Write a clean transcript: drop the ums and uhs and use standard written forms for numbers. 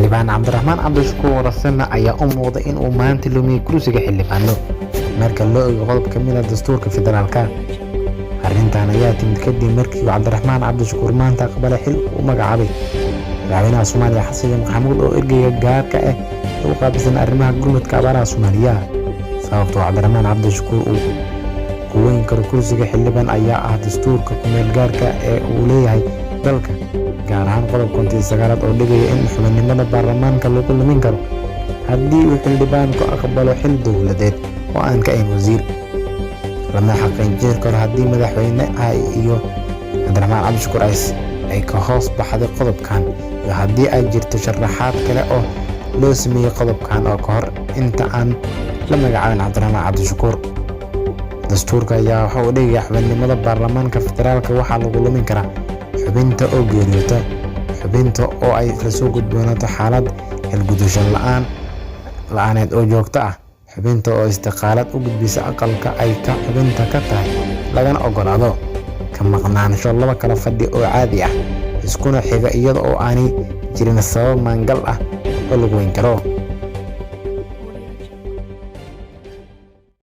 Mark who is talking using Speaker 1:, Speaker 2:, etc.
Speaker 1: xildhibaan cabdiraxmaan cabdishakuur rasana ayaa u muuqda in uu maanta lumiyay kursiga xildhibaano marka loo eego qodob ka mid ah dastuurka federaalka. arrintan ayaa timid kadib markii cabdiraxmaan cabdishakuur maanta aqbalay xil u magacaabay madaxweynaha Soomaaliya Xasan Sheikh Maxamuud oo ergeyga gaarka ah u qaabilsan arrimaha gurmadka abaaraha Soomaaliya. sababtoo cabdiraxmaan cabdishakuur uu ku weyn karo kursiga xildhibaan ayaa ah dastuurka ku meel gaarka ee uu leeyahay dalka, gaar ahaan qodobka 19 oo dhigaya in xubinimada baarlamaanka lagu lumin karo haddii uu xildhibaanku aqbalo xil dowladeed oo aan ka ahayn wasiir. lama xaqiijin karo haddii madaxweynaha iyo cabdiraxmaan cabdishakuur ay ka hoos baxday qodobkan iyo haddii ay jirto sharaxaad kale oo loo sameeyay qodobkan oo ka hor inta aan la magacaabin cabdiraxmaan cabdishakuur. dastuurka ayaa waxa uu dhigaya xubinimada baarlamaanka federaalka waxaa lagu lumin karaa xubinta oo geeriyoota, xubinta oo ay lasoo gudboonaato xaalad xilgudasho la'aaneed oo joogto ah, xubinta oo istiqaalad u gudbisa aqalka ay ka xubinta ka tahay lagana ogolaado ka maqnaansho laba kala fadhi oo caadi ah iskuna xiga iyada oo aanay jirin sabab maangal ah oo lagu weyn karo.